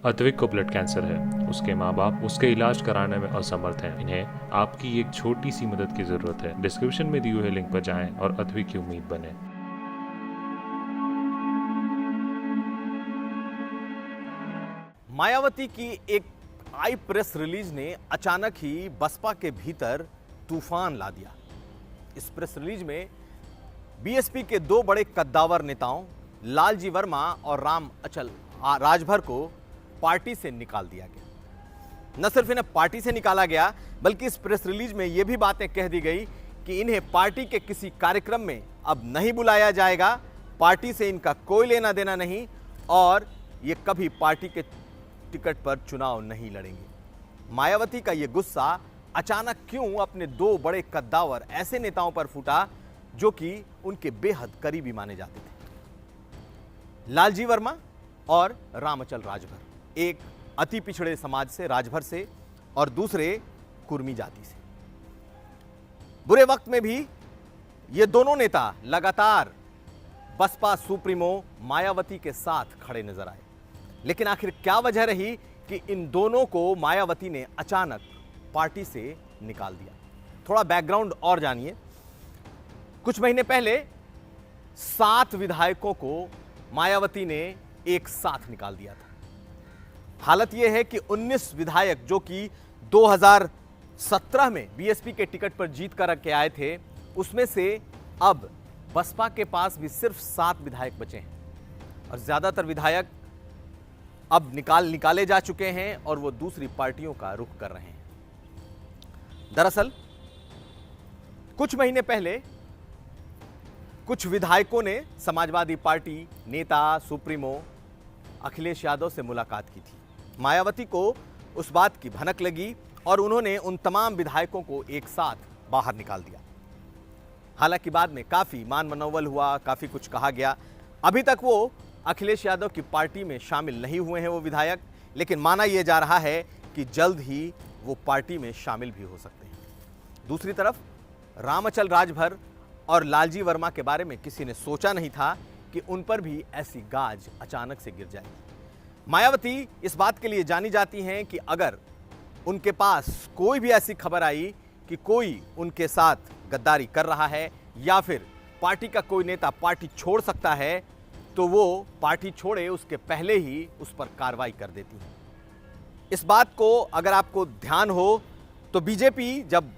अद्विक को blood cancer है। उसके माँ बाप उसके इलाज कराने में असमर्थ हैं। इन्हें आपकी एक छोटी सी मदद की जरूरत है। डिस्क्रिप्शन में दिए हुए लिंक पर जाएं और अद्विक की उम्मीद बने। मायावती की एक आई प्रेस रिलीज ने अचानक ही बसपा के भीतर तूफान ला दिया। इस प्रेस रिलीज में बीएसपी के दो बड़े कद्दावर नेताओं लालजी वर्मा और राम अचल राजभर को पार्टी से निकाल दिया गया। न सिर्फ इन्हें पार्टी से निकाला गया, बल्कि इस प्रेस रिलीज में यह भी बातें कह दी गई कि इन्हें पार्टी के किसी कार्यक्रम में अब नहीं बुलाया जाएगा, पार्टी से इनका कोई लेना देना नहीं और ये कभी पार्टी के टिकट पर चुनाव नहीं लड़ेंगे। मायावती का यह गुस्सा अचानक क्यों अपने दो बड़े कद्दावर ऐसे नेताओं पर फूटा जो कि उनके बेहद करीबी माने जाते थे, लालजी वर्मा और रामअचल राजभर। एक अति पिछड़े समाज से, राजभर से, और दूसरे कुर्मी जाति से। बुरे वक्त में भी ये दोनों नेता लगातार बसपा सुप्रीमो मायावती के साथ खड़े नजर आए। लेकिन आखिर क्या वजह रही कि इन दोनों को मायावती ने अचानक पार्टी से निकाल दिया? थोड़ा बैकग्राउंड और जानिए। कुछ महीने पहले 7 विधायकों को मायावती ने एक साथ निकाल दिया था। हालत यह है कि 19 विधायक जो कि 2017 में बीएसपी के टिकट पर जीत कर के आए थे, उसमें से अब बसपा के पास भी सिर्फ 7 विधायक बचे हैं और ज्यादातर विधायक अब निकाले जा चुके हैं और वो दूसरी पार्टियों का रुख कर रहे हैं। दरअसल कुछ महीने पहले कुछ विधायकों ने समाजवादी पार्टी नेता सुप्रीमो अखिलेश यादव से मुलाकात की थी। मायावती को उस बात की भनक लगी और उन्होंने उन तमाम विधायकों को एक साथ बाहर निकाल दिया। हालांकि बाद में काफी मान मनोवल हुआ, काफी कुछ कहा गया। अभी तक वो अखिलेश यादव की पार्टी में शामिल नहीं हुए हैं वो विधायक, लेकिन माना यह जा रहा है कि जल्द ही वो पार्टी में शामिल भी हो सकते हैं। दूसरी तरफ रामअचल राजभर और लालजी वर्मा के बारे में किसी ने सोचा नहीं था कि उन पर भी ऐसी गाज अचानक से गिर जाएगी। मायावती इस बात के लिए जानी जाती हैं कि अगर उनके पास कोई भी ऐसी खबर आई कि कोई उनके साथ गद्दारी कर रहा है या फिर पार्टी का कोई नेता पार्टी छोड़ सकता है, तो वो पार्टी छोड़े उसके पहले ही उस पर कार्रवाई कर देती है। इस बात को अगर आपको ध्यान हो तो बीजेपी जब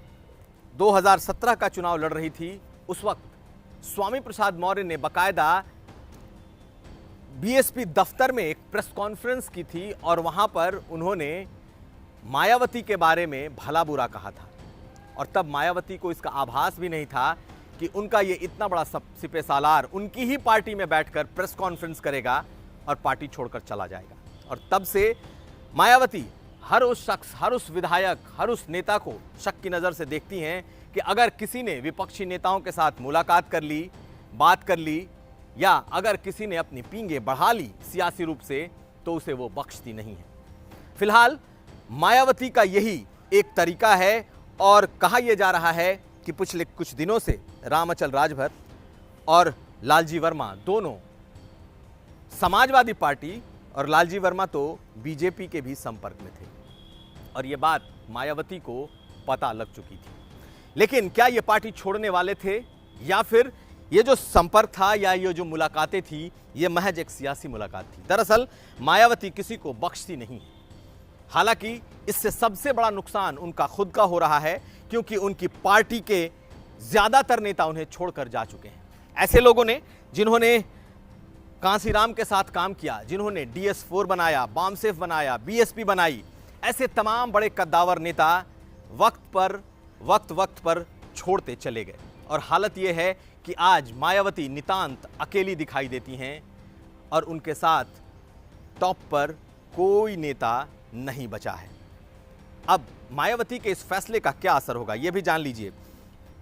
2017 का चुनाव लड़ रही थी, उस वक्त स्वामी प्रसाद मौर्य ने बकायदा बीएसपी दफ्तर में एक प्रेस कॉन्फ्रेंस की थी और वहां पर उन्होंने मायावती के बारे में भला बुरा कहा था। और तब मायावती को इसका आभास भी नहीं था कि उनका ये इतना बड़ा सिपे सालार उनकी ही पार्टी में बैठकर प्रेस कॉन्फ्रेंस करेगा और पार्टी छोड़कर चला जाएगा। और तब से मायावती हर उस शख्स, हर उस विधायक, हर उस नेता को शक की नज़र से देखती हैं कि अगर किसी ने विपक्षी नेताओं के साथ मुलाकात कर ली, बात कर ली, या अगर किसी ने अपनी पींगे बढ़ा ली सियासी रूप से, तो उसे वो बख्शती नहीं है। फिलहाल मायावती का यही एक तरीका है और कहा यह जा रहा है कि पिछले कुछ दिनों से रामअचल राजभर और लालजी वर्मा दोनों समाजवादी पार्टी, और लालजी वर्मा तो बीजेपी के भी संपर्क में थे और यह बात मायावती को पता लग चुकी थी। लेकिन क्या ये पार्टी छोड़ने वाले थे या फिर ये जो संपर्क था या ये जो मुलाकातें थी ये महज एक सियासी मुलाकात थी? दरअसल मायावती किसी को बख्शती नहीं है। हालांकि इससे सबसे बड़ा नुकसान उनका खुद का हो रहा है, क्योंकि उनकी पार्टी के ज्यादातर नेता उन्हें छोड़कर जा चुके हैं। ऐसे लोगों ने जिन्होंने कांसीराम के साथ काम किया, जिन्होंने DS4 बनाया, बामसेफ बनाया, बीएसपी बनाई, ऐसे तमाम बड़े कद्दावर नेता वक्त पर छोड़ते चले गए। और हालत यह है कि आज मायावती नितांत अकेली दिखाई देती हैं और उनके साथ टॉप पर कोई नेता नहीं बचा है। अब मायावती के इस फैसले का क्या असर होगा यह भी जान लीजिए।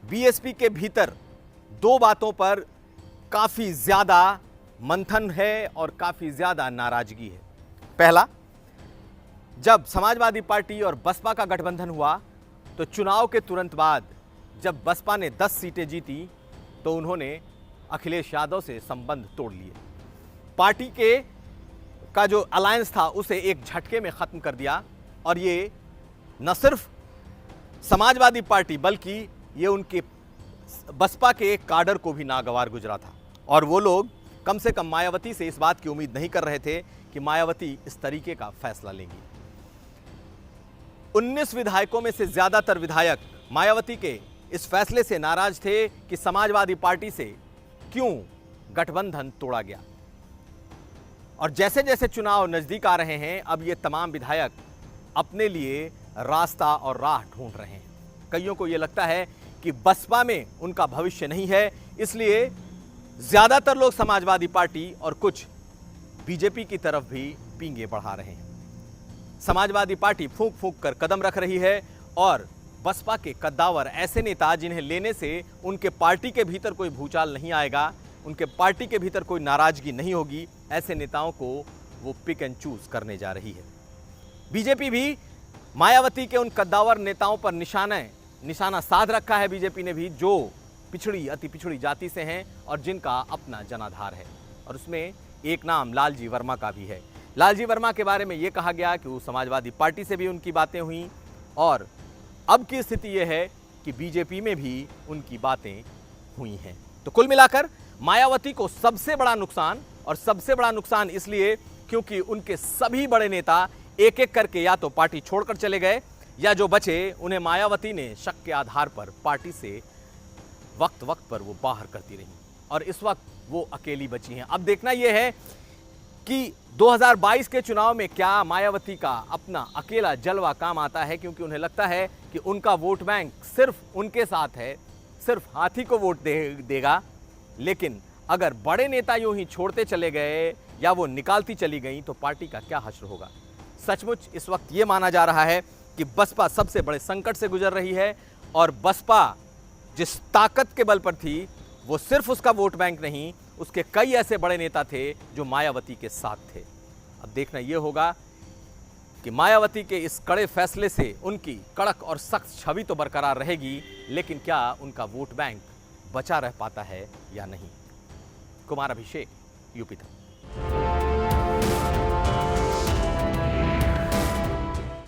बीएसपी के भीतर दो बातों पर काफी ज्यादा मंथन है और काफी ज्यादा नाराजगी है। पहला, जब समाजवादी पार्टी और बसपा का गठबंधन हुआ तो चुनाव के तुरंत बाद जब बसपा ने 10 सीटें जीती तो उन्होंने अखिलेश यादव से संबंध तोड़ लिए। पार्टी के का जो अलायंस था उसे एक झटके में खत्म कर दिया। और ये न सिर्फ समाजवादी पार्टी बल्कि ये उनके बसपा के एक काडर को भी नागवार गुजरा था। और वो लोग कम से कम मायावती से इस बात की उम्मीद नहीं कर रहे थे कि मायावती इस तरीके का फैसला लेंगी। 19 विधायकों में से ज्यादातर विधायक मायावती के इस फैसले से नाराज थे कि समाजवादी पार्टी से क्यों गठबंधन तोड़ा गया। और जैसे जैसे चुनाव नजदीक आ रहे हैं, अब ये तमाम विधायक अपने लिए रास्ता और राह ढूंढ रहे हैं। कईयों को यह लगता है कि बसपा में उनका भविष्य नहीं है, इसलिए ज्यादातर लोग समाजवादी पार्टी और कुछ बीजेपी की तरफ भी पींगे बढ़ा रहे हैं। समाजवादी पार्टी फूंक फूंक कर कदम रख रही है और बसपा के कद्दावर ऐसे नेता जिन्हें लेने से उनके पार्टी के भीतर कोई भूचाल नहीं आएगा, उनके पार्टी के भीतर कोई नाराजगी नहीं होगी, ऐसे नेताओं को वो पिक एंड चूज करने जा रही है। बीजेपी भी मायावती के उन कद्दावर नेताओं पर निशाना साध रखा है। बीजेपी ने भी, जो पिछड़ी अति पिछड़ी जाति से हैं और जिनका अपना जनाधार है। और उसमें एक नाम लालजी वर्मा का भी है। लालजी वर्मा के बारे में यह कहा गया कि वो समाजवादी पार्टी से भी उनकी बातें हुई और अब की स्थिति यह है कि बीजेपी में भी उनकी बातें हुई हैं। तो कुल मिलाकर मायावती को सबसे बड़ा नुकसान, और सबसे बड़ा नुकसान इसलिए क्योंकि उनके सभी बड़े नेता एक एक करके या तो पार्टी छोड़कर चले गए या जो बचे उन्हें मायावती ने शक के आधार पर पार्टी से वक्त वक्त पर वो बाहर करती रही और इस वक्त वो अकेली बची हैं। अब देखना यह है कि 2022 के चुनाव में क्या मायावती का अपना अकेला जलवा काम आता है, क्योंकि उन्हें लगता है कि उनका वोट बैंक सिर्फ उनके साथ है, सिर्फ हाथी को वोट देगा। लेकिन अगर बड़े नेता यूं ही छोड़ते चले गए या वो निकालती चली गई तो पार्टी का क्या हश्र होगा। सचमुच इस वक्त ये माना जा रहा है कि बसपा सबसे बड़े संकट से गुजर रही है और बसपा जिस ताकत के बल पर थी वो सिर्फ उसका वोट बैंक नहीं, उसके कई ऐसे बड़े नेता थे जो मायावती के साथ थे। अब देखना यह होगा कि मायावती के इस कड़े फैसले से उनकी कड़क और सख्त छवि तो बरकरार रहेगी, लेकिन क्या उनका वोट बैंक बचा रह पाता है या नहीं। कुमार अभिषेक, यूपी तक।